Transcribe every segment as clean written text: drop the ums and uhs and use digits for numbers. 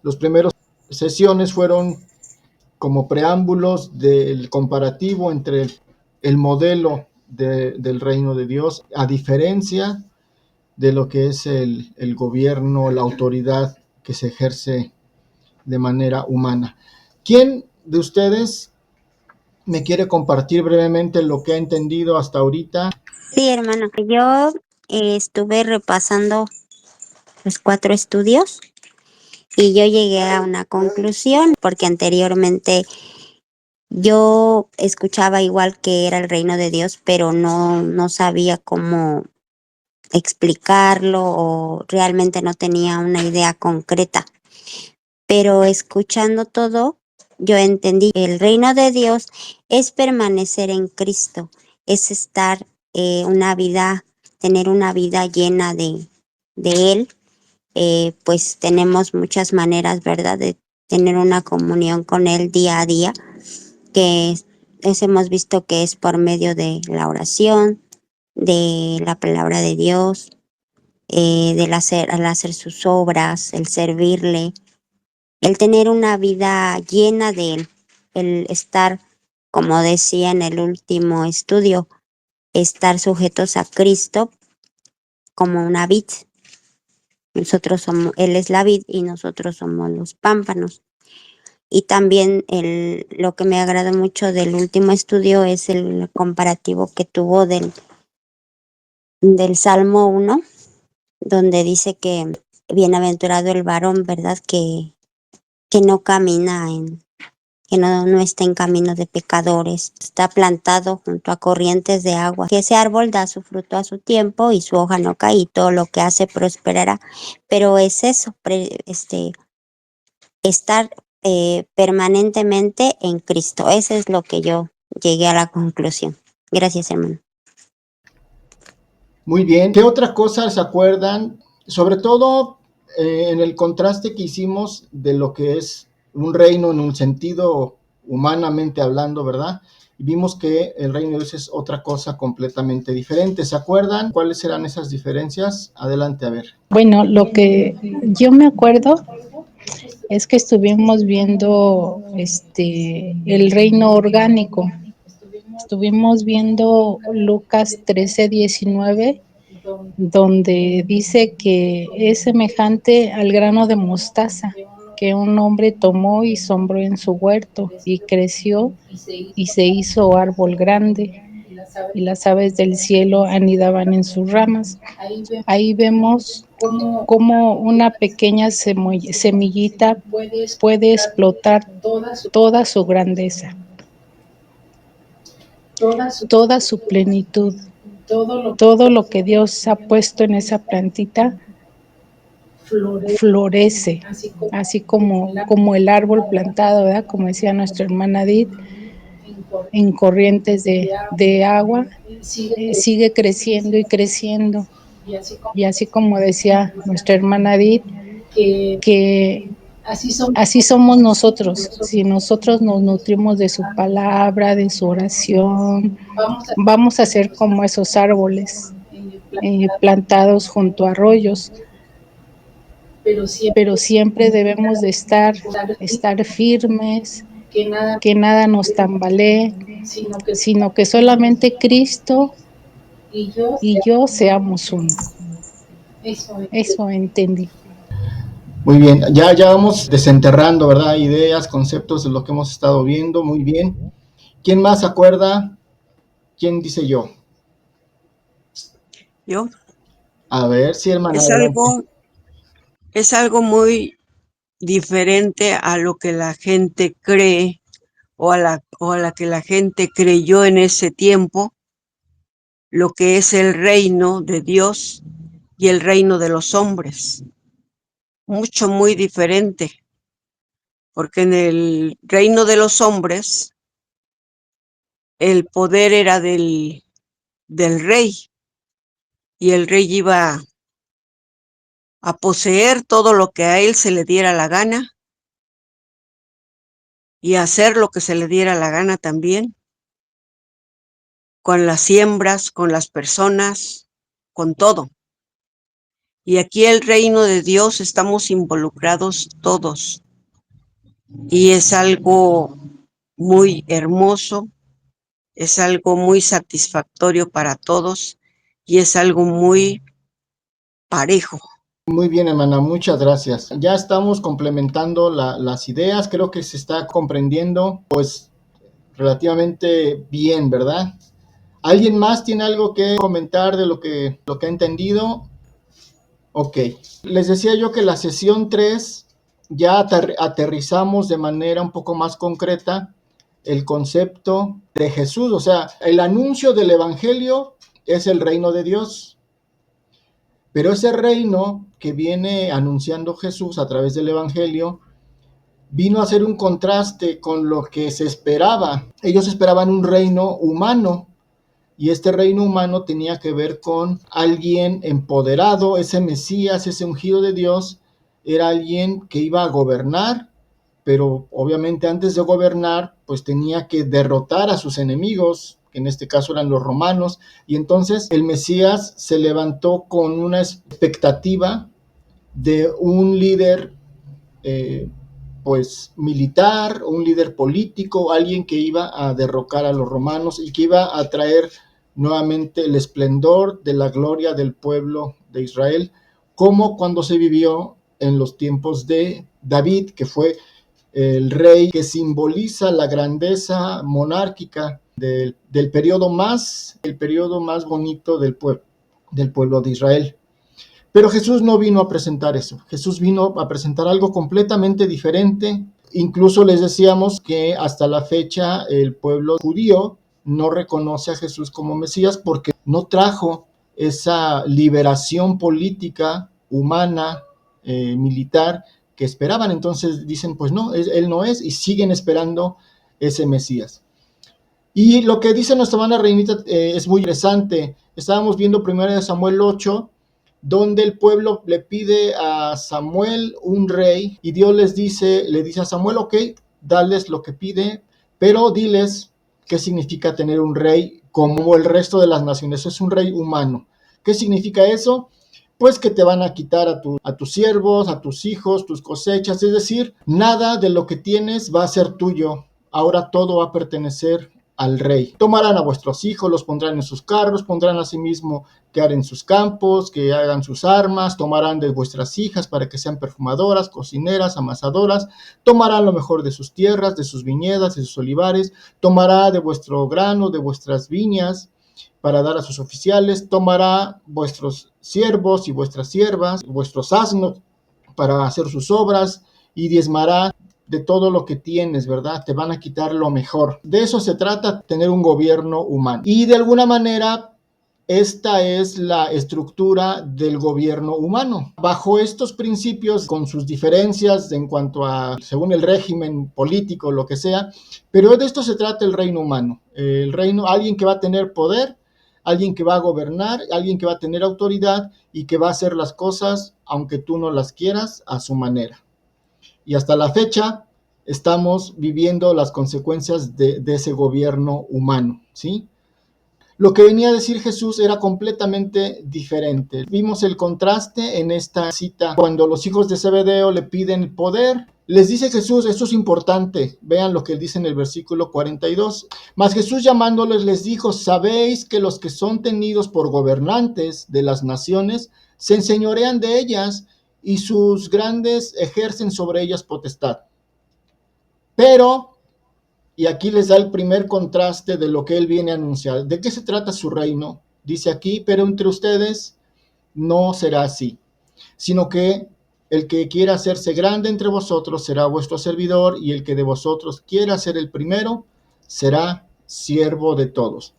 Los primeros sesiones fueron como preámbulos del comparativo entre el modelo del reino de Dios, a diferencia de lo que es el gobierno, la autoridad que se ejerce de manera humana. ¿Quién de ustedes me quiere compartir brevemente lo que ha entendido hasta ahorita? Sí, hermano, yo estuve repasando los 4 estudios y yo llegué a una conclusión porque anteriormente yo escuchaba igual que era el reino de Dios, pero no sabía cómo explicarlo o realmente no tenía una idea concreta. Pero escuchando todo, yo entendí que el reino de Dios es permanecer en Cristo, es estar tener una vida llena de Él. Pues tenemos muchas maneras, ¿verdad?, de tener una comunión con Él día a día, que hemos visto que es por medio de la oración, de la palabra de Dios, al hacer sus obras, el servirle, el tener una vida llena de Él, el estar, como decía en el último estudio, estar sujetos a Cristo como una vid. Él es la vid y nosotros somos los pámpanos. Y también lo que me agradó mucho del último estudio es el comparativo que tuvo del Salmo 1, donde dice que bienaventurado el varón, ¿verdad?, que no camina que no está en camino de pecadores, está plantado junto a corrientes de agua, que ese árbol da su fruto a su tiempo y su hoja no cae y todo lo que hace prosperará. Pero es eso, estar permanentemente en Cristo. Eso es lo que yo llegué a la conclusión. Gracias, hermano. Muy bien. ¿Qué otra cosa se acuerdan? Sobre todo en el contraste que hicimos de lo que es un reino en un sentido humanamente hablando, ¿verdad? Y vimos que el reino de Dios es otra cosa completamente diferente. ¿Se acuerdan cuáles serán esas diferencias? Adelante, a ver. Bueno, lo que yo me acuerdo es que estuvimos viendo el reino orgánico. Estuvimos viendo Lucas 13:19, donde dice que es semejante al grano de mostaza que un hombre tomó y sembró en su huerto y creció y se hizo árbol grande y las aves del cielo anidaban en sus ramas. Ahí vemos cómo una pequeña semillita puede explotar toda su grandeza, toda su plenitud. Todo lo que Dios ha puesto en esa plantita florece, así como el árbol plantado, ¿verdad?, como decía nuestra hermana Edith, en corrientes de agua, sigue creciendo y creciendo. Y así como decía nuestra hermana Edith, que así somos nosotros. Si nosotros nos nutrimos de su palabra, de su oración, vamos a ser como esos árboles plantados junto a arroyos. Pero siempre debemos de estar firmes, que nada nos tambalee, sino que solamente Cristo y yo seamos uno. Eso entendí. Muy bien, ya vamos desenterrando, ¿verdad? Ideas, conceptos de lo que hemos estado viendo. Muy bien. ¿Quién más se acuerda? ¿Quién dice yo? Yo. A ver, sí, hermana. Es algo muy diferente a lo que la gente cree o a la que la gente creyó en ese tiempo, lo que es el reino de Dios y el reino de los hombres. Muy diferente, porque en el reino de los hombres el poder era del rey y el rey iba a poseer todo lo que a él se le diera la gana y a hacer lo que se le diera la gana también, con las siembras, con las personas, con todo. Y aquí el reino de Dios estamos involucrados todos. Y es algo muy hermoso, es algo muy satisfactorio para todos y es algo muy parejo. Muy bien, hermana, muchas gracias. Ya estamos complementando las ideas, creo que se está comprendiendo pues relativamente bien, ¿verdad? ¿Alguien más tiene algo que comentar de lo que ha entendido? Ok. Les decía yo que la sesión 3 ya aterrizamos de manera un poco más concreta el concepto de Jesús, o sea, el anuncio del Evangelio es el reino de Dios, pero ese reino que viene anunciando Jesús a través del Evangelio vino a ser un contraste con lo que se esperaba. Ellos esperaban un reino humano, y este reino humano tenía que ver con alguien empoderado. Ese Mesías, ese ungido de Dios, era alguien que iba a gobernar, pero obviamente antes de gobernar, pues tenía que derrotar a sus enemigos, que en este caso eran los romanos, y entonces el Mesías se levantó con una expectativa de un líder pues militar, un líder político, alguien que iba a derrocar a los romanos y que iba a traer nuevamente el esplendor de la gloria del pueblo de Israel, como cuando se vivió en los tiempos de David, que fue el rey que simboliza la grandeza monárquica del periodo el periodo más bonito del pueblo de Israel. Pero Jesús no vino a presentar eso. Jesús vino a presentar algo completamente diferente. Incluso les decíamos que hasta la fecha el pueblo judío no reconoce a Jesús como Mesías porque no trajo esa liberación política, humana, militar que esperaban. Entonces dicen, pues no, él no es, y siguen esperando ese Mesías. Y lo que dice nuestra hermana Reinita es muy interesante. Estábamos viendo 1 Samuel 8, donde el pueblo le pide a Samuel un rey, y Dios le dice a Samuel, ok, dales lo que pide, pero diles qué significa tener un rey como el resto de las naciones. Es un rey humano. ¿Qué significa eso? Pues que te van a quitar a tus siervos, a tus hijos, tus cosechas, es decir, nada de lo que tienes va a ser tuyo. Ahora todo va a pertenecer al rey. Tomarán a vuestros hijos, los pondrán en sus carros, pondrán a sí mismo que hagan sus campos, que hagan sus armas, tomarán de vuestras hijas para que sean perfumadoras, cocineras, amasadoras, tomarán lo mejor de sus tierras, de sus viñedas, de sus olivares, tomará de vuestro grano, de vuestras viñas, para dar a sus oficiales, tomará vuestros siervos y vuestras siervas, vuestros asnos para hacer sus obras, y diezmará de todo lo que tienes, ¿verdad? Te van a quitar lo mejor. De eso se trata, tener un gobierno humano. Y de alguna manera, esta es la estructura del gobierno humano. Bajo estos principios, con sus diferencias en cuanto a, según el régimen político, lo que sea, pero de esto se trata el reino humano. El reino, alguien que va a tener poder, alguien que va a gobernar, alguien que va a tener autoridad y que va a hacer las cosas, aunque tú no las quieras, a su manera. Y hasta la fecha estamos viviendo las consecuencias de ese gobierno humano, ¿sí? Lo que venía a decir Jesús era completamente diferente. Vimos el contraste en esta cita cuando los hijos de Zebedeo le piden poder. Les dice Jesús, esto es importante, vean lo que él dice en el versículo 42. Mas Jesús llamándoles les dijo, sabéis que los que son tenidos por gobernantes de las naciones se enseñorean de ellas y sus grandes ejercen sobre ellas potestad. Pero, y aquí les da el primer contraste de lo que él viene a anunciar. ¿De qué se trata su reino? Dice aquí, pero entre ustedes no será así, sino que el que quiera hacerse grande entre vosotros será vuestro servidor, y el que de vosotros quiera ser el primero será siervo de todos.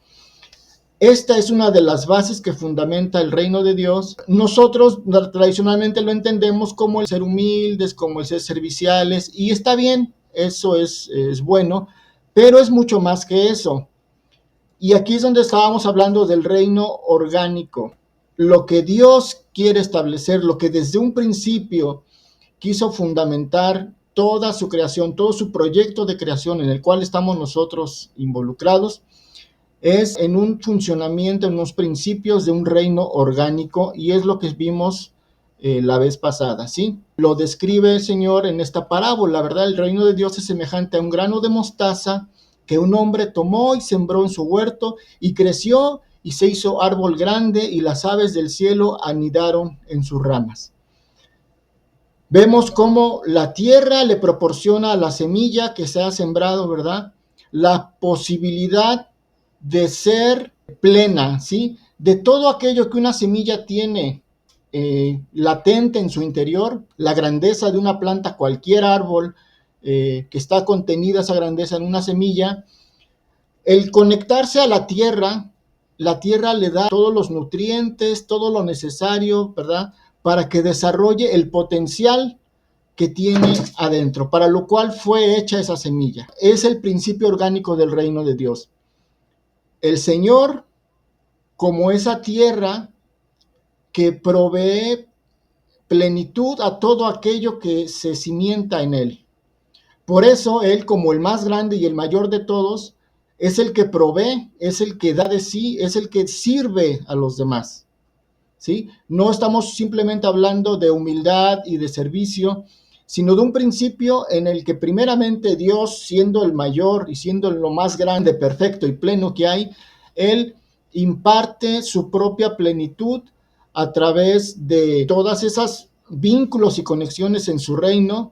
Esta es una de las bases que fundamenta el reino de Dios. Nosotros tradicionalmente lo entendemos como el ser humildes, como el ser serviciales, y está bien, eso es bueno, pero es mucho más que eso. Y aquí es donde estábamos hablando del reino orgánico. Lo que Dios quiere establecer, lo que desde un principio quiso fundamentar toda su creación, todo su proyecto de creación en el cual estamos nosotros involucrados, es en un funcionamiento, en unos principios de un reino orgánico, y es lo que vimos la vez pasada, ¿sí? Lo describe el Señor en esta parábola, ¿verdad? El reino de Dios es semejante a un grano de mostaza que un hombre tomó y sembró en su huerto y creció y se hizo árbol grande y las aves del cielo anidaron en sus ramas. Vemos cómo la tierra le proporciona a la semilla que se ha sembrado, ¿verdad? La posibilidad de ser plena, ¿sí? De todo aquello que una semilla tiene latente en su interior, la grandeza de una planta, cualquier árbol que está contenida esa grandeza en una semilla, el conectarse a la tierra le da todos los nutrientes, todo lo necesario, ¿verdad? Para que desarrolle el potencial que tiene adentro, para lo cual fue hecha esa semilla. Es el principio orgánico del reino de Dios. El Señor, como esa tierra que provee plenitud a todo aquello que se cimienta en él. Por eso Él, como el más grande y el mayor de todos, es el que provee, es el que da de sí, es el que sirve a los demás. ¿Sí? No estamos simplemente hablando de humildad y de servicio, sino de un principio en el que primeramente Dios, siendo el mayor y siendo lo más grande, perfecto y pleno que hay, Él imparte su propia plenitud a través de todas esas vínculos y conexiones en su reino,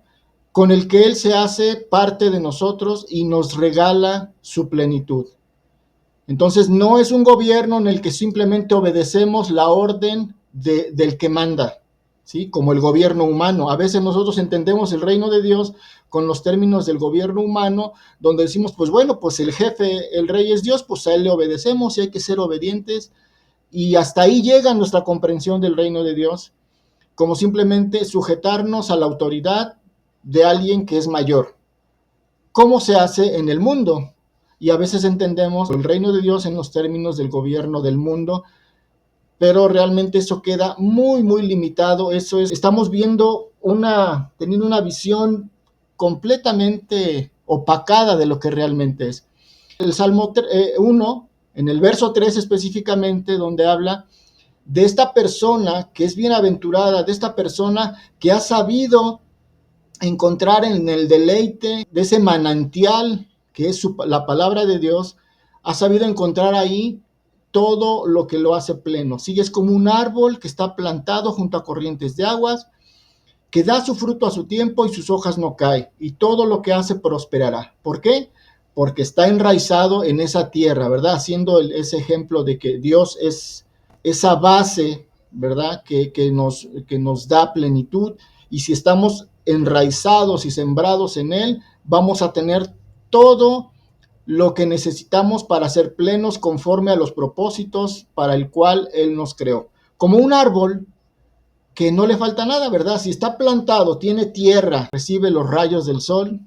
con el que Él se hace parte de nosotros y nos regala su plenitud. Entonces no es un gobierno en el que simplemente obedecemos la orden del que manda, ¿sí? Como el gobierno humano. A veces nosotros entendemos el reino de Dios con los términos del gobierno humano, donde decimos, pues bueno, pues el jefe, el rey es Dios, pues a él le obedecemos y hay que ser obedientes. Y hasta ahí llega nuestra comprensión del reino de Dios, como simplemente sujetarnos a la autoridad de alguien que es mayor. ¿Cómo se hace en el mundo? Y a veces entendemos el reino de Dios en los términos del gobierno del mundo, pero realmente eso queda muy, muy limitado. Estamos teniendo una visión completamente opacada de lo que realmente es. El Salmo 1, en el verso 3 específicamente, donde habla de esta persona que es bienaventurada, de esta persona que ha sabido encontrar en el deleite de ese manantial que es la palabra de Dios, ha sabido encontrar ahí todo lo que lo hace pleno. Sí, es como un árbol que está plantado junto a corrientes de aguas, que da su fruto a su tiempo y sus hojas no caen, y todo lo que hace prosperará. ¿Por qué? Porque está enraizado en esa tierra, ¿verdad? Haciendo ese ejemplo de que Dios es esa base, ¿verdad? Que nos da plenitud, y si estamos enraizados y sembrados en Él, vamos a tener todo lo que necesitamos para ser plenos conforme a los propósitos para el cual Él nos creó. Como un árbol que no le falta nada, ¿verdad? Si está plantado, tiene tierra, recibe los rayos del sol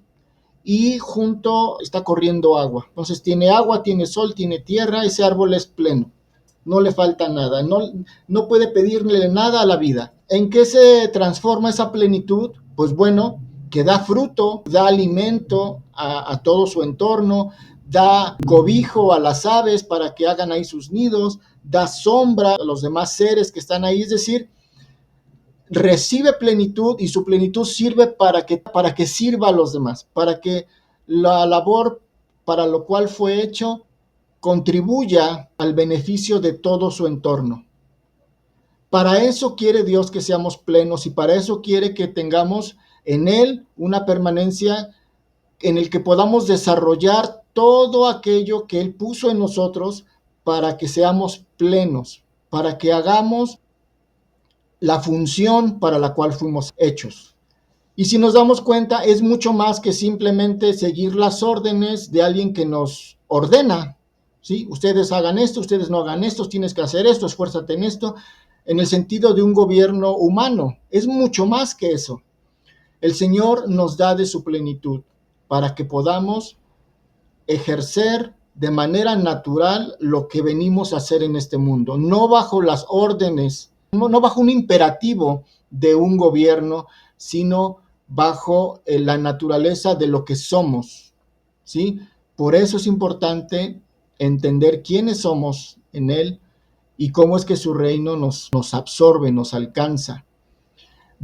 y junto está corriendo agua. Entonces tiene agua, tiene sol, tiene tierra, ese árbol es pleno. No le falta nada, no puede pedirle nada a la vida. ¿En qué se transforma esa plenitud? Pues bueno, que da fruto, da alimento a todo su entorno, da cobijo a las aves para que hagan ahí sus nidos, da sombra a los demás seres que están ahí, es decir, recibe plenitud y su plenitud sirve para que sirva a los demás, para que la labor para lo cual fue hecho contribuya al beneficio de todo su entorno. Para eso quiere Dios que seamos plenos y para eso quiere que tengamos en Él una permanencia en el que podamos desarrollar todo aquello que Él puso en nosotros para que seamos plenos, para que hagamos la función para la cual fuimos hechos. Y si nos damos cuenta, es mucho más que simplemente seguir las órdenes de alguien que nos ordena, ¿sí? Ustedes hagan esto, ustedes no hagan esto, tienes que hacer esto, esfuérzate en esto, en el sentido de un gobierno humano. Es mucho más que eso. El Señor nos da de su plenitud para que podamos ejercer de manera natural lo que venimos a hacer en este mundo, no bajo las órdenes, no bajo un imperativo de un gobierno, sino bajo la naturaleza de lo que somos, ¿sí? Por eso es importante entender quiénes somos en Él y cómo es que su reino nos absorbe, nos alcanza.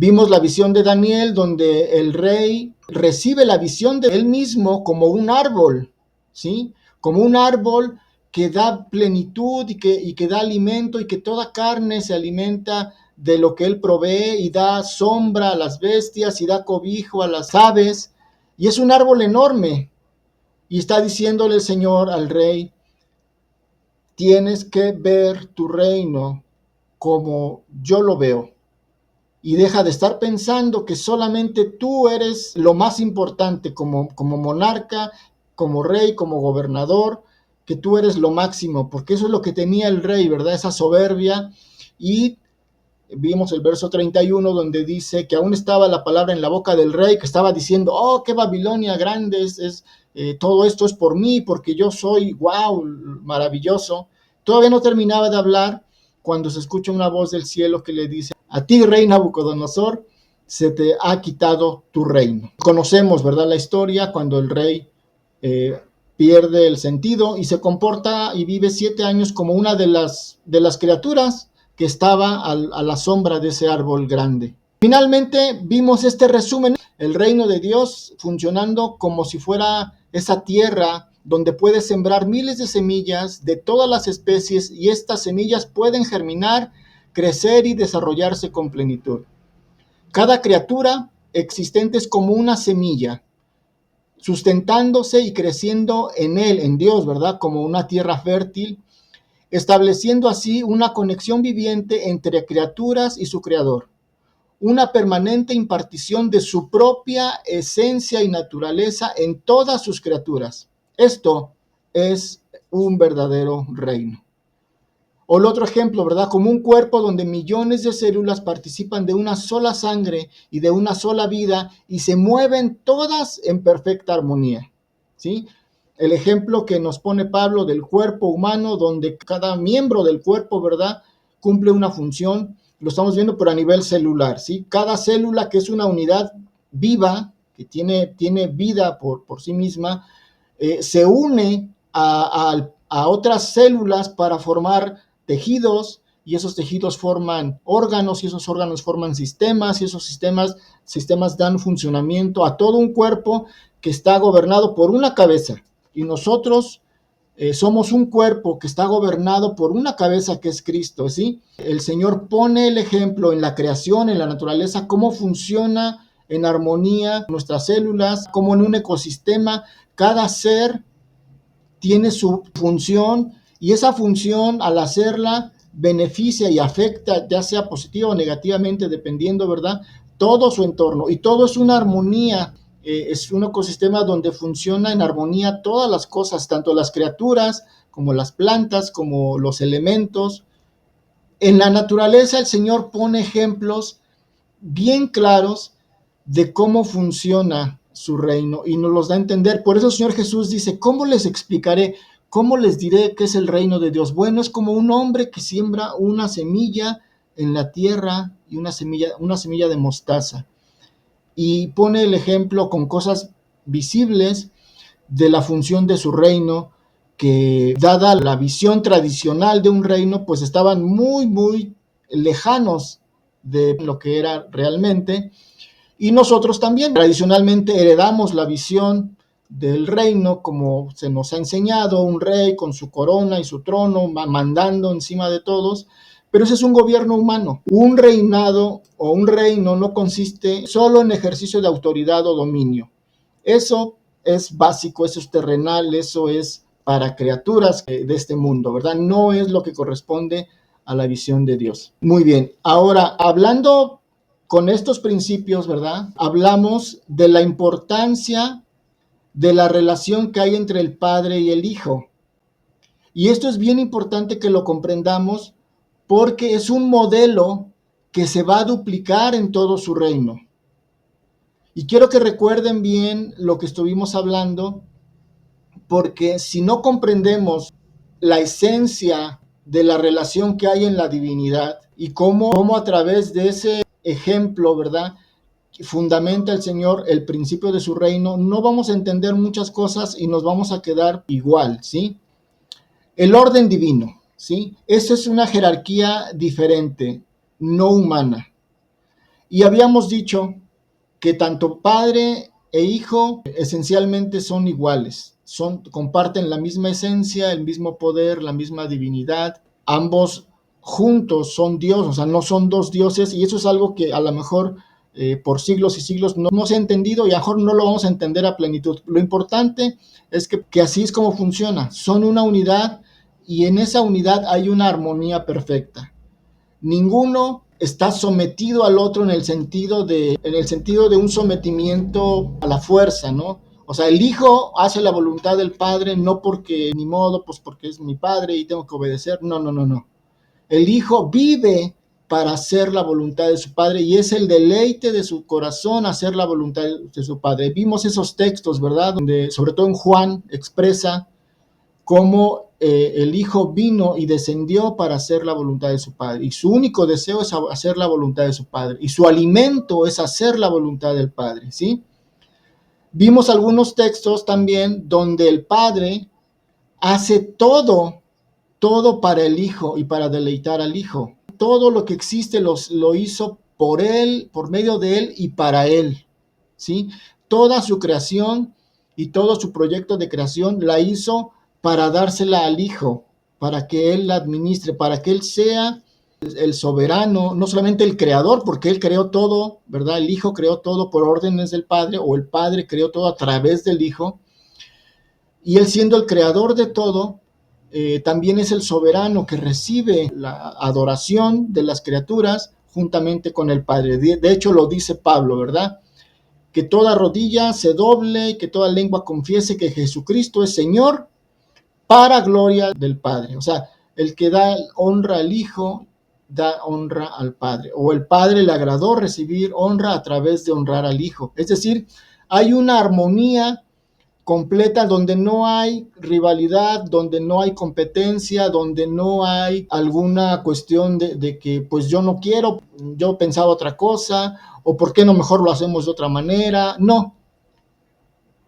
Vimos la visión de Daniel, donde el rey recibe la visión de él mismo como un árbol, ¿sí? Como un árbol que da plenitud y que da alimento, y que toda carne se alimenta de lo que él provee, y da sombra a las bestias y da cobijo a las aves. Y es un árbol enorme. Y está diciéndole el Señor al rey: tienes que ver tu reino como yo lo veo. Y deja de estar pensando que solamente tú eres lo más importante como monarca, como rey, como gobernador, que tú eres lo máximo, porque eso es lo que tenía el rey, ¿verdad? Esa soberbia. Y vimos el verso 31, donde dice que aún estaba la palabra en la boca del rey, que estaba diciendo: oh, qué Babilonia grande todo esto es por mí, porque yo soy, wow, maravilloso. Todavía no terminaba de hablar cuando se escucha una voz del cielo que le dice: a ti, rey Nabucodonosor, se te ha quitado tu reino. Conocemos, ¿verdad?, la historia, cuando el rey pierde el sentido y se comporta y vive 7 años como una de las criaturas que estaba a la sombra de ese árbol grande. Finalmente vimos este resumen: el reino de Dios funcionando como si fuera esa tierra donde puedes sembrar miles de semillas de todas las especies, y estas semillas pueden germinar, crecer y desarrollarse con plenitud. Cada criatura existente es como una semilla, sustentándose y creciendo en él, en Dios, ¿verdad? Como una tierra fértil, estableciendo así una conexión viviente entre criaturas y su creador, una permanente impartición de su propia esencia y naturaleza en todas sus criaturas. Esto es un verdadero reino. O el otro ejemplo, ¿verdad? Como un cuerpo donde millones de células participan de una sola sangre y de una sola vida, y se mueven todas en perfecta armonía, ¿sí? El ejemplo que nos pone Pablo del cuerpo humano, donde cada miembro del cuerpo, ¿verdad?, cumple una función. Lo estamos viendo, pero a nivel celular, ¿sí? Cada célula, que es una unidad viva, que tiene vida por sí misma, se une a otras células para formar tejidos, y esos tejidos forman órganos, y esos órganos forman sistemas, y esos sistemas dan funcionamiento a todo un cuerpo que está gobernado por una cabeza. Y nosotros somos un cuerpo que está gobernado por una cabeza, que es Cristo, ¿sí? El Señor pone el ejemplo en la creación, en la naturaleza, cómo funciona en armonía nuestras células, cómo en un ecosistema cada ser tiene su función, y esa función, al hacerla, beneficia y afecta, ya sea positiva o negativamente, dependiendo, ¿verdad?, todo su entorno. Y todo es una armonía, es un ecosistema donde funciona en armonía todas las cosas, tanto las criaturas como las plantas, como los elementos. En la naturaleza el Señor pone ejemplos bien claros de cómo funciona su reino, y nos los da a entender. Por eso el Señor Jesús dice: ¿cómo les explicaré? ¿Cómo les diré qué es el reino de Dios? Bueno, es como un hombre que siembra una semilla en la tierra, y una semilla de mostaza, y pone el ejemplo con cosas visibles de la función de su reino, que, dada la visión tradicional de un reino, pues estaban muy, muy lejanos de lo que era realmente. Y nosotros también tradicionalmente heredamos la visión del reino como se nos ha enseñado: un rey con su corona y su trono, mandando encima de todos. Pero ese es un gobierno humano. Un reinado o un reino no consiste solo en ejercicio de autoridad o dominio. Eso es básico, eso es terrenal, eso es para criaturas de este mundo, ¿verdad? No es lo que corresponde a la visión de Dios. Muy bien, ahora, hablando con estos principios, ¿verdad?, hablamos de la importancia de la relación que hay entre el Padre y el Hijo. Y esto es bien importante que lo comprendamos, porque es un modelo que se va a duplicar en todo su reino. Y quiero que recuerden bien lo que estuvimos hablando, porque si no comprendemos la esencia de la relación que hay en la divinidad, y cómo a través de ese ejemplo, ¿verdad?, fundamenta el Señor el principio de su reino, no vamos a entender muchas cosas y nos vamos a quedar igual, ¿sí? El orden divino, ¿sí? Esa es una jerarquía diferente, no humana. Y habíamos dicho que tanto padre e hijo esencialmente son iguales, comparten la misma esencia, el mismo poder, la misma divinidad, ambos juntos son Dios, o sea, no son dos dioses, y eso es algo que a lo mejor por siglos y siglos no se ha entendido y a lo mejor no lo vamos a entender a plenitud. Lo importante es que así es como funciona, son una unidad y en esa unidad hay una armonía perfecta. Ninguno está sometido al otro en el sentido de un sometimiento a la fuerza, ¿no? O sea, el hijo hace la voluntad del padre no porque ni modo, pues porque es mi padre y tengo que obedecer. No, no, no, no. El hijo vive para hacer la voluntad de su padre y es el deleite de su corazón hacer la voluntad de su padre. Vimos esos textos, ¿verdad? Donde, sobre todo en Juan, expresa cómo el Hijo vino y descendió para hacer la voluntad de su Padre. Y su único deseo es hacer la voluntad de su Padre. Y su alimento es hacer la voluntad del Padre, ¿sí? Vimos algunos textos también donde el Padre hace todo para el Hijo y para deleitar al Hijo. Todo lo que existe lo hizo por Él, por medio de Él y para Él, ¿sí? Toda su creación y todo su proyecto de creación la hizo para dársela al Hijo, para que Él la administre, para que Él sea el soberano, no solamente el creador, porque Él creó todo, ¿verdad? El Hijo creó todo por órdenes del Padre, o el Padre creó todo a través del Hijo, y Él siendo el creador de todo, también es el soberano que recibe la adoración de las criaturas juntamente con el Padre. De hecho, lo dice Pablo, ¿verdad? Que toda rodilla se doble, que toda lengua confiese que Jesucristo es Señor para gloria del Padre. O sea, el que da honra al Hijo, da honra al Padre. O el Padre le agradó recibir honra a través de honrar al Hijo. Es decir, hay una armonía completa donde no hay rivalidad, donde no hay competencia, donde no hay alguna cuestión de que pues yo no quiero, yo pensaba otra cosa, o por qué no mejor lo hacemos de otra manera. No,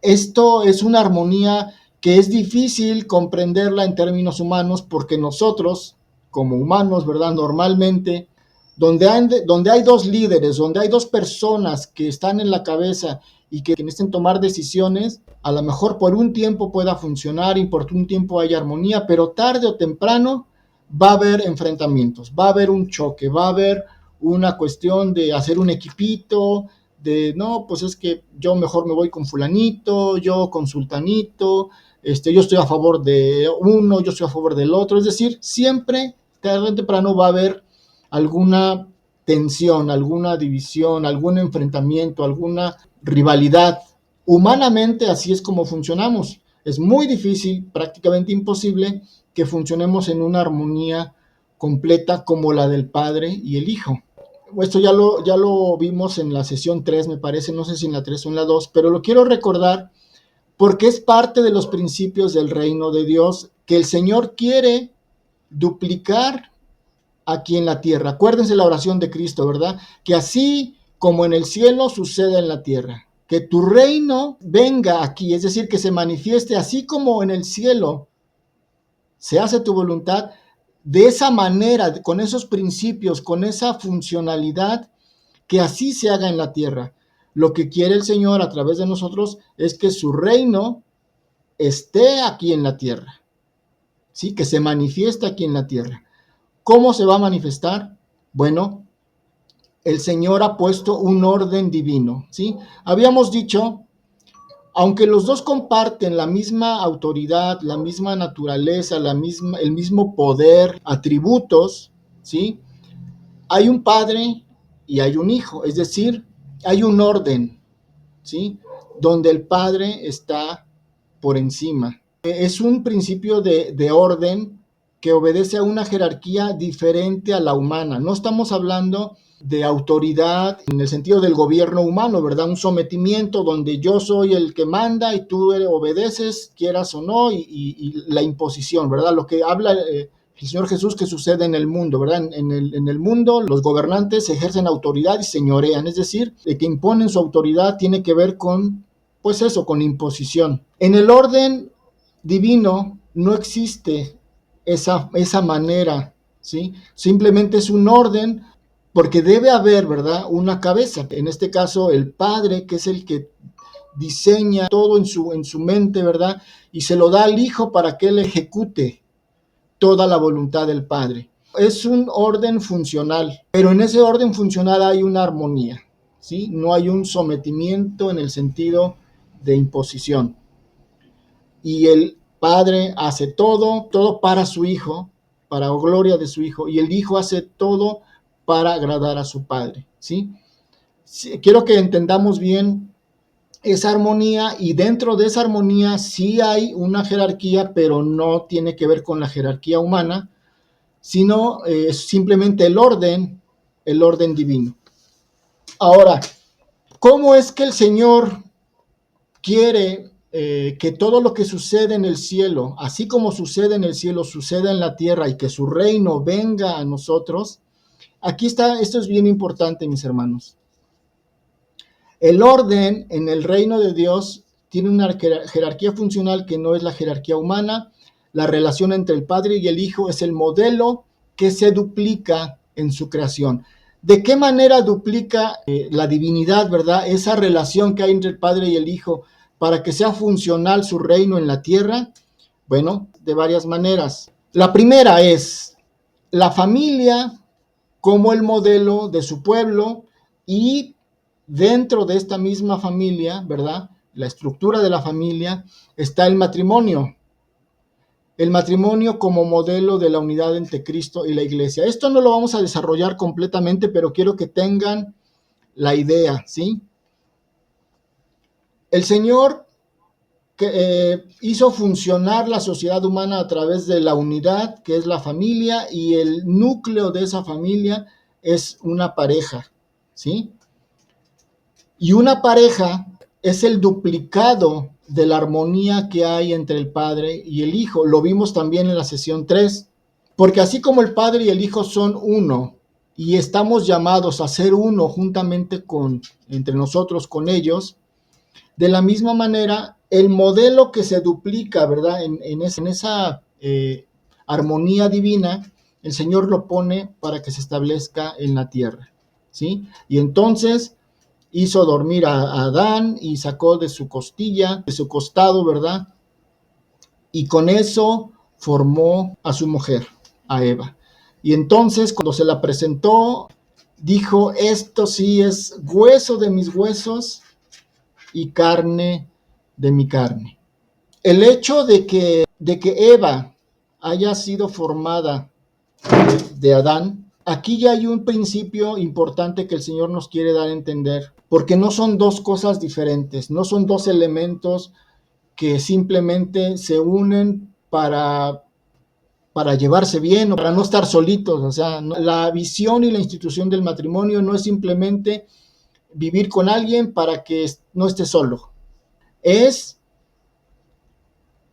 esto es una armonía que es difícil comprenderla en términos humanos porque nosotros, como humanos, ¿verdad? Normalmente, donde hay dos líderes, donde hay dos personas que están en la cabeza y que necesitan tomar decisiones, a lo mejor por un tiempo pueda funcionar y por un tiempo haya armonía, pero tarde o temprano va a haber enfrentamientos, va a haber un choque, va a haber una cuestión de hacer un equipito, de no, pues es que yo mejor me voy con fulanito, yo con sultanito, yo estoy a favor de uno, yo estoy a favor del otro, es decir, siempre, tarde o temprano va a haber alguna tensión, alguna división, algún enfrentamiento, alguna rivalidad. Humanamente así es como funcionamos. Es muy difícil, prácticamente imposible, que funcionemos en una armonía completa como la del Padre y el Hijo. Esto ya lo vimos en la sesión 3, me parece, no sé si en la 3 o en la 2, pero lo quiero recordar porque es parte de los principios del reino de Dios que el Señor quiere duplicar aquí en la tierra. Acuérdense la oración de Cristo, ¿verdad? Que así como en el cielo suceda en la tierra. Que tu reino venga aquí, es decir, que se manifieste así como en el cielo se hace tu voluntad, de esa manera, con esos principios, con esa funcionalidad, que así se haga en la tierra. Lo que quiere el Señor a través de nosotros es que su reino esté aquí en la tierra, ¿sí? Que se manifieste aquí en la tierra. ¿Cómo se va a manifestar? Bueno, el Señor ha puesto un orden divino, ¿sí? Habíamos dicho, aunque los dos comparten la misma autoridad, la misma naturaleza, el mismo poder, atributos, ¿sí? Hay un Padre y hay un Hijo, es decir, hay un orden, ¿sí? Donde el Padre está por encima. Es un principio de orden que obedece a una jerarquía diferente a la humana. No estamos hablando de autoridad en el sentido del gobierno humano, ¿verdad? Un sometimiento donde yo soy el que manda y tú obedeces, quieras o no, y la imposición, ¿verdad? Lo que habla el Señor Jesús que sucede en el mundo, ¿verdad? En el mundo los gobernantes ejercen autoridad y señorean, es decir, de que imponen su autoridad tiene que ver con, pues eso, con imposición. En el orden divino no existe esa manera, ¿sí? Simplemente es un orden porque debe haber, ¿verdad?, una cabeza. En este caso, el padre, que es el que diseña todo en su mente, ¿verdad? Y se lo da al hijo para que él ejecute toda la voluntad del padre. Es un orden funcional, pero en ese orden funcional hay una armonía, ¿sí? No hay un sometimiento en el sentido de imposición. Y el padre hace todo para su hijo, para gloria de su hijo, y el hijo hace todo para agradar a su padre, ¿sí? Quiero que entendamos bien esa armonía, y dentro de esa armonía sí hay una jerarquía, pero no tiene que ver con la jerarquía humana, sino simplemente el orden divino. Ahora, ¿cómo es que el Señor quiere que todo lo que sucede en el cielo, así como sucede en el cielo, suceda en la tierra, y que su reino venga a nosotros? Aquí está, esto es bien importante, mis hermanos. El orden en el reino de Dios tiene una jerarquía funcional que no es la jerarquía humana. La relación entre el Padre y el Hijo es el modelo que se duplica en su creación. ¿De qué manera duplica la divinidad, verdad? Esa relación que hay entre el Padre y el Hijo para que sea funcional su reino en la tierra. Bueno, de varias maneras. La primera es la familia como el modelo de su pueblo, y dentro de esta misma familia, ¿verdad?, la estructura de la familia, está el matrimonio. El matrimonio como modelo de la unidad entre Cristo y la iglesia. Esto no lo vamos a desarrollar completamente, pero quiero que tengan la idea, ¿sí? El Señor hizo funcionar la sociedad humana a través de la unidad, que es la familia, y el núcleo de esa familia es una pareja, ¿sí? Y una pareja es el duplicado de la armonía que hay entre el Padre y el Hijo. Lo vimos también en la sesión 3, porque así como el Padre y el Hijo son uno, y estamos llamados a ser uno juntamente entre nosotros con ellos, de la misma manera, el modelo que se duplica, ¿verdad?, en esa armonía divina, el Señor lo pone para que se establezca en la tierra, ¿sí? Y entonces hizo dormir a Adán y sacó de su costilla, de su costado, ¿verdad? Y con eso formó a su mujer, a Eva. Y entonces, cuando se la presentó, dijo: esto sí es hueso de mis huesos y carne de mi carne. El hecho de que Eva haya sido formada de Adán, aquí ya hay un principio importante que el Señor nos quiere dar a entender, porque no son dos cosas diferentes, no son dos elementos que simplemente se unen para llevarse bien o para no estar solitos. O sea, la visión y la institución del matrimonio no es simplemente vivir con alguien para que no esté solo, es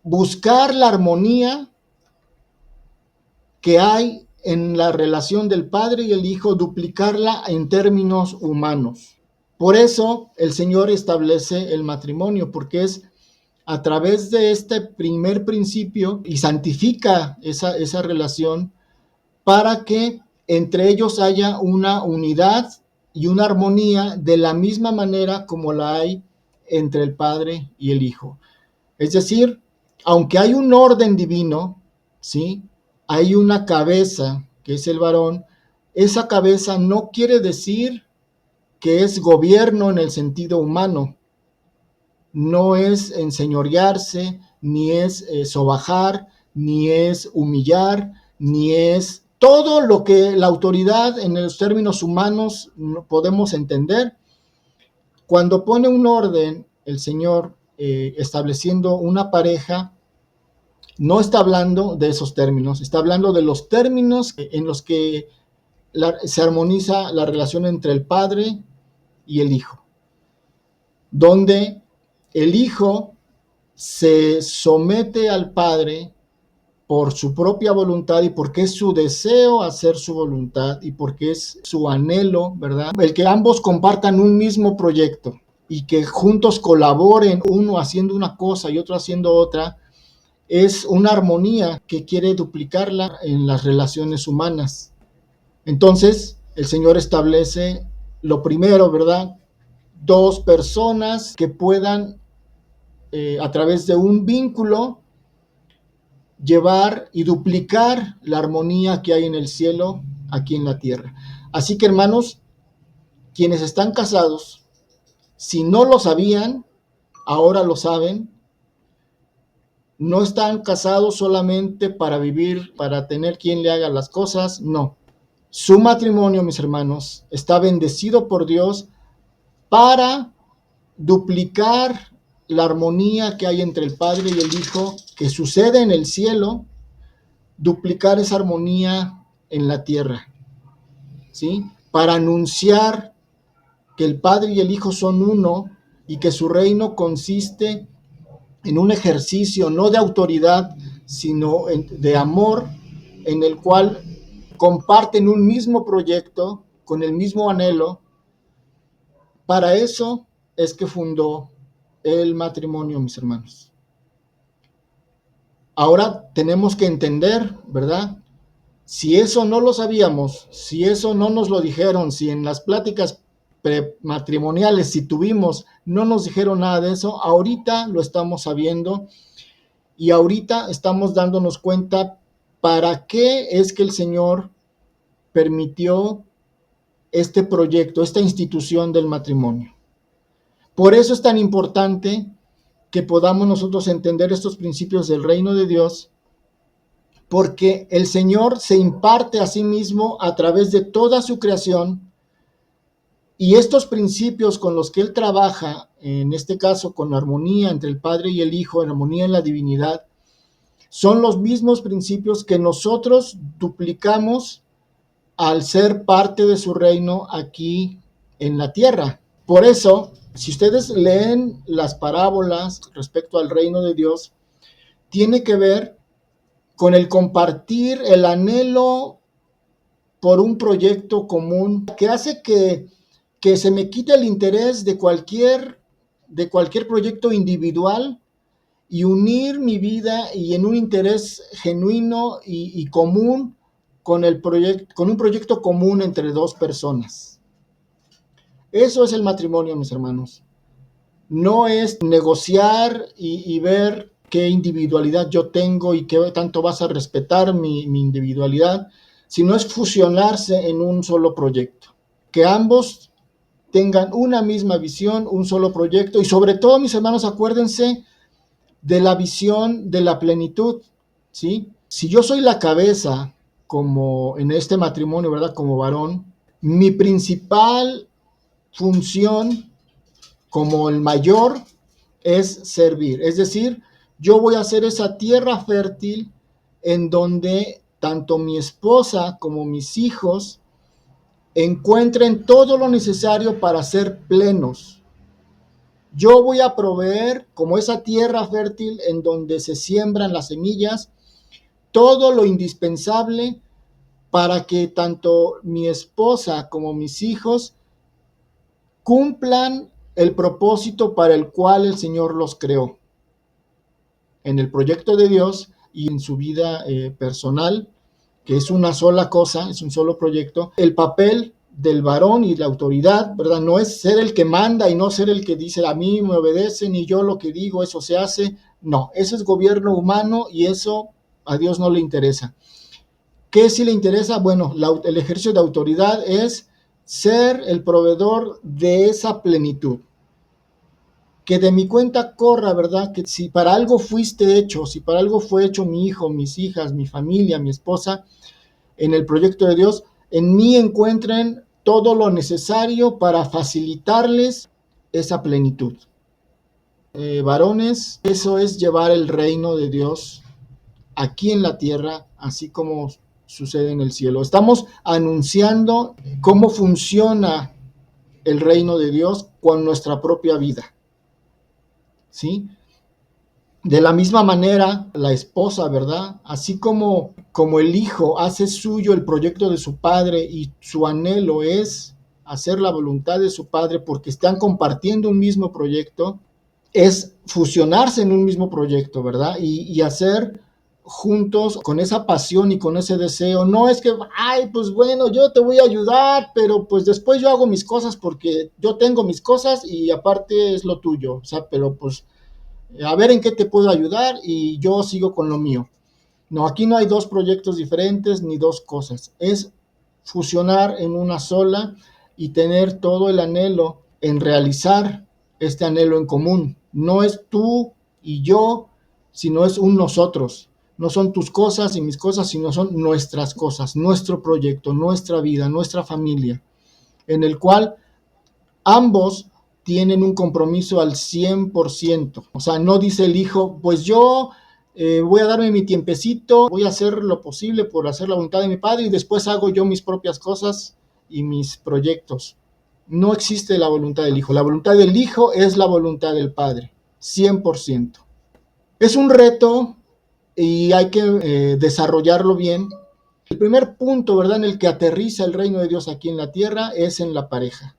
buscar la armonía que hay en la relación del Padre y el Hijo, duplicarla en términos humanos. Por eso el Señor establece el matrimonio, porque es a través de este primer principio, y santifica esa relación para que entre ellos haya una unidad y una armonía de la misma manera como la hay entre el Padre y el Hijo. Es decir, aunque hay un orden divino, ¿sí?, hay una cabeza que es el varón. Esa cabeza no quiere decir que es gobierno en el sentido humano. No es enseñorearse, ni es sobajar, ni es humillar, ni es todo lo que la autoridad en los términos humanos no podemos entender. Cuando pone un orden, el Señor, estableciendo una pareja, no está hablando de esos términos, está hablando de los términos en los que se armoniza la relación entre el Padre y el Hijo, donde el Hijo se somete al Padre por su propia voluntad, y porque es su deseo hacer su voluntad, y porque es su anhelo, ¿verdad?, el que ambos compartan un mismo proyecto y que juntos colaboren, uno haciendo una cosa y otro haciendo otra. Es una armonía que quiere duplicarla en las relaciones humanas. Entonces, el Señor establece lo primero, ¿verdad? Dos personas que puedan, a través de un vínculo, llevar y duplicar la armonía que hay en el cielo aquí en la tierra. Así que, hermanos, quienes están casados, si no lo sabían, ahora lo saben. No están casados solamente para vivir, para tener quien le haga las cosas, no. Su matrimonio, mis hermanos, está bendecido por Dios para duplicar la armonía que hay entre el Padre y el Hijo, que sucede en el cielo, duplicar esa armonía en la tierra, ¿sí? Para anunciar que el Padre y el Hijo son uno y que su reino consiste en un ejercicio no de autoridad, sino de amor, en el cual comparten un mismo proyecto, con el mismo anhelo. Para eso es que fundó el matrimonio, mis hermanos. Ahora tenemos que entender, ¿verdad? Si eso no lo sabíamos, si eso no nos lo dijeron, si en las pláticas prematrimoniales, si tuvimos, no nos dijeron nada de eso, ahorita lo estamos sabiendo y ahorita estamos dándonos cuenta para qué es que el Señor permitió este proyecto, esta institución del matrimonio. Por eso es tan importante que podamos nosotros entender estos principios del reino de Dios, porque el Señor se imparte a sí mismo a través de toda su creación, y estos principios con los que Él trabaja, en este caso con la armonía entre el Padre y el Hijo, en armonía en la divinidad, son los mismos principios que nosotros duplicamos al ser parte de su reino aquí en la tierra. Por eso, si ustedes leen las parábolas respecto al reino de Dios, tiene que ver con el compartir el anhelo por un proyecto común que hace que se me quite el interés de cualquier proyecto individual y unir mi vida y en un interés genuino y común con un proyecto común entre dos personas. Eso es el matrimonio, mis hermanos. No es negociar y ver qué individualidad yo tengo y qué tanto vas a respetar mi individualidad, sino es fusionarse en un solo proyecto. Que ambos tengan una misma visión, un solo proyecto, y sobre todo, mis hermanos, acuérdense de la visión de la plenitud, ¿sí? Si yo soy la cabeza, como en este matrimonio, ¿verdad? Como varón, mi principal función como el mayor es servir. Es decir, yo voy a hacer esa tierra fértil en donde tanto mi esposa como mis hijos encuentren todo lo necesario para ser plenos. Yo voy a proveer como esa tierra fértil en donde se siembran las semillas, todo lo indispensable para que tanto mi esposa como mis hijos cumplan el propósito para el cual el Señor los creó, en el proyecto de Dios y en su vida personal, que es una sola cosa, es un solo proyecto. El papel del varón y la autoridad, ¿verdad? No es ser el que manda y no ser el que dice a mí me obedecen y yo lo que digo, eso se hace. No, eso es gobierno humano y eso a Dios no le interesa. ¿Qué sí le interesa? Bueno, el ejercicio de autoridad es ser el proveedor de esa plenitud. Que de mi cuenta corra, ¿verdad? Que si para algo fuiste hecho, si para algo fue hecho mi hijo, mis hijas, mi familia, mi esposa, en el proyecto de Dios, en mí encuentren todo lo necesario para facilitarles esa plenitud. Varones, eso es llevar el reino de Dios aquí en la tierra, así como sucede en el cielo. Estamos anunciando cómo funciona el reino de Dios con nuestra propia vida, ¿sí? De la misma manera, la esposa, ¿verdad? Así como el hijo hace suyo el proyecto de su padre y su anhelo es hacer la voluntad de su padre porque están compartiendo un mismo proyecto, es fusionarse en un mismo proyecto, ¿verdad? Y hacer juntos con esa pasión y con ese deseo. No es que, ay, pues bueno, yo te voy a ayudar, pero pues después yo hago mis cosas porque yo tengo mis cosas y aparte es lo tuyo. O sea, pero pues a ver en qué te puedo ayudar y yo sigo con lo mío. No, aquí no hay dos proyectos diferentes ni dos cosas. Es fusionar en una sola y tener todo el anhelo en realizar este anhelo en común. No es tú y yo, sino es un nosotros. No son tus cosas y mis cosas, sino son nuestras cosas, nuestro proyecto, nuestra vida, nuestra familia, en el cual ambos tienen un compromiso al 100%. O sea, no dice el hijo, pues yo voy a darme mi tiempecito, voy a hacer lo posible por hacer la voluntad de mi padre y después hago yo mis propias cosas y mis proyectos. No existe la voluntad del hijo. La voluntad del hijo es la voluntad del padre, 100%. Es un reto y hay que desarrollarlo bien. El primer punto, ¿verdad?, en el que aterriza el reino de Dios aquí en la tierra es en la pareja.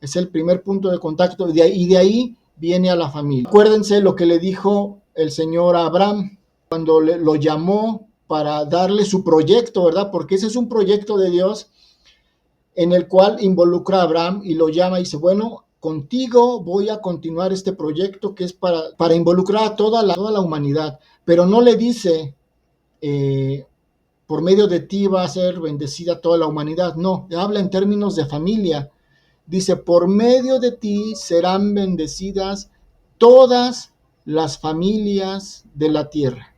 Es el primer punto de contacto y de ahí viene a la familia. Acuérdense lo que le dijo el Señor a Abraham cuando lo llamó para darle su proyecto, ¿verdad? Porque ese es un proyecto de Dios en el cual involucra a Abraham y lo llama y dice, bueno, contigo voy a continuar este proyecto que es para involucrar a toda la humanidad, pero no le dice, por medio de ti va a ser bendecida toda la humanidad, no, habla en términos de familia. Dice, por medio de ti serán bendecidas todas las familias de la tierra.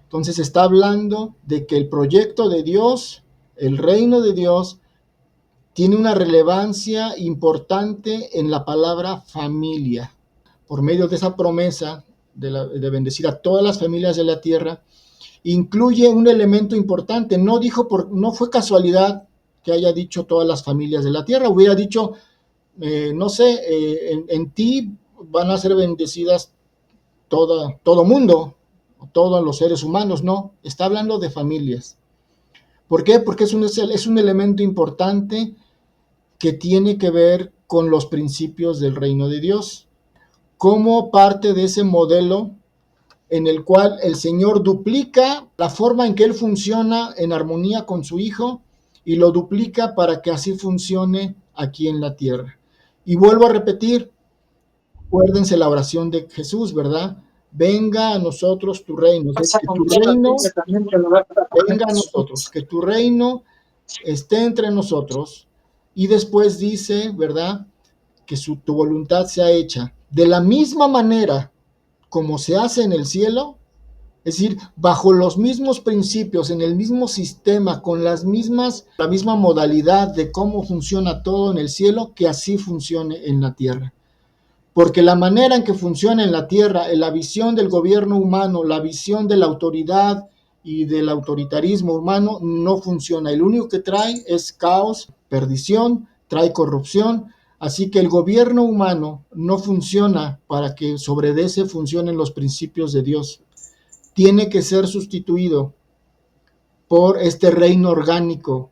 Entonces está hablando de que el proyecto de Dios, el reino de Dios, tiene una relevancia importante en la palabra familia. Por medio de esa promesa de bendecir a todas las familias de la tierra, incluye un elemento importante. No fue casualidad que haya dicho todas las familias de la tierra, hubiera dicho, no sé, en ti van a ser bendecidas todo mundo, todos los seres humanos. No, está hablando de familias. ¿Por qué? Porque es un elemento importante que tiene que ver con los principios del reino de Dios, como parte de ese modelo en el cual el Señor duplica la forma en que Él funciona en armonía con su Hijo y lo duplica para que así funcione aquí en la tierra. Y vuelvo a repetir, acuérdense la oración de Jesús, ¿verdad? Venga a nosotros tu reino, que tu reino venga a nosotros, que tu reino esté entre nosotros. Y después dice, ¿verdad?, que tu voluntad sea hecha de la misma manera como se hace en el cielo, es decir, bajo los mismos principios, en el mismo sistema, con la misma modalidad de cómo funciona todo en el cielo, que así funcione en la tierra. Porque la manera en que funciona en la tierra, la visión del gobierno humano, la visión de la autoridad y del autoritarismo humano no funciona. El único que trae es caos, perdición, trae corrupción. Así que el gobierno humano no funciona para que sobre ese funcionen los principios de Dios. Tiene que ser sustituido por este reino orgánico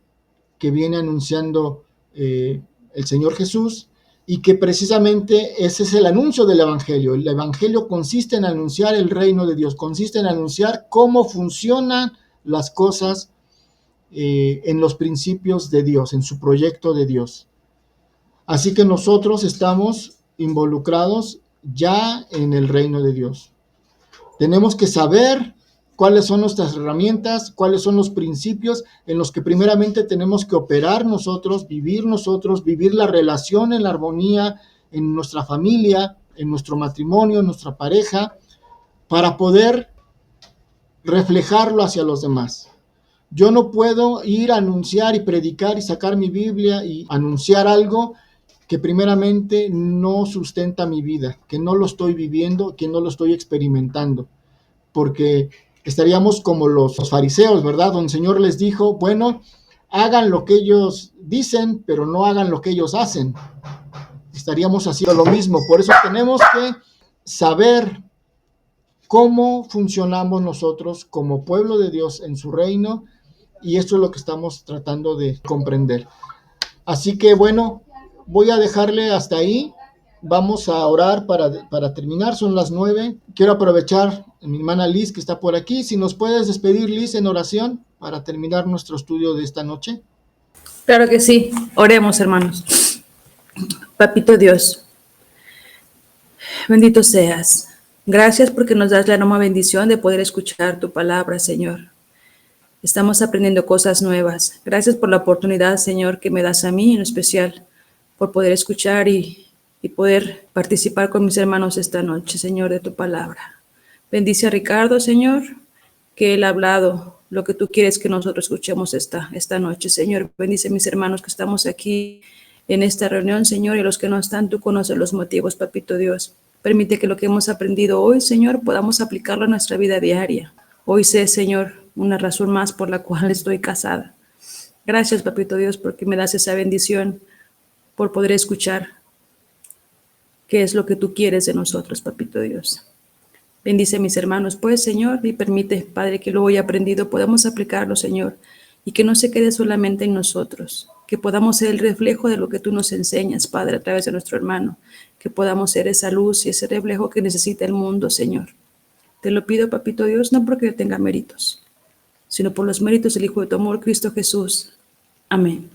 que viene anunciando el Señor Jesús, y que precisamente ese es el anuncio del Evangelio. El Evangelio consiste en anunciar el reino de Dios, consiste en anunciar cómo funcionan las cosas en los principios de Dios, en su proyecto de Dios. Así que nosotros estamos involucrados ya en el reino de Dios. Tenemos que saber cuáles son nuestras herramientas, cuáles son los principios en los que primeramente tenemos que operar nosotros, vivir la relación en la armonía, en nuestra familia, en nuestro matrimonio, en nuestra pareja, para poder reflejarlo hacia los demás. Yo no puedo ir a anunciar y predicar y sacar mi Biblia y anunciar algo que primeramente no sustenta mi vida, que no lo estoy viviendo, que no lo estoy experimentando, porque estaríamos como los fariseos, ¿verdad? Donde el Señor les dijo, bueno, hagan lo que ellos dicen, pero no hagan lo que ellos hacen. Estaríamos haciendo lo mismo. Por eso tenemos que saber cómo funcionamos nosotros como pueblo de Dios en su reino, y esto es lo que estamos tratando de comprender. Así que bueno, voy a dejarle hasta ahí. Vamos a orar para terminar, son las 9. Quiero aprovechar mi hermana Liz, que está por aquí. Si nos puedes despedir, Liz, en oración para terminar nuestro estudio de esta noche. Claro que sí. Oremos, hermanos. Papito Dios, bendito seas. Gracias porque nos das la enorme bendición de poder escuchar tu palabra, Señor. Estamos aprendiendo cosas nuevas. Gracias por la oportunidad, Señor, que me das a mí en especial, por poder escuchar y poder participar con mis hermanos esta noche, Señor, de tu palabra. Bendice a Ricardo, Señor, que él ha hablado lo que tú quieres que nosotros escuchemos esta noche, Señor. Bendice a mis hermanos que estamos aquí en esta reunión, Señor, y a los que no están, tú conoces los motivos, Papito Dios. Permite que lo que hemos aprendido hoy, Señor, podamos aplicarlo a nuestra vida diaria. Hoy sé, Señor, una razón más por la cual estoy casada. Gracias, Papito Dios, porque me das esa bendición por poder escuchar qué es lo que tú quieres de nosotros, Papito Dios. Bendice a mis hermanos, pues, Señor, y permite, Padre, que lo hoy aprendido podamos aplicarlo, Señor, y que no se quede solamente en nosotros, que podamos ser el reflejo de lo que tú nos enseñas, Padre, a través de nuestro hermano, que podamos ser esa luz y ese reflejo que necesita el mundo, Señor. Te lo pido, Papito Dios, no porque yo tenga méritos, sino por los méritos del Hijo de tu amor, Cristo Jesús. Amén.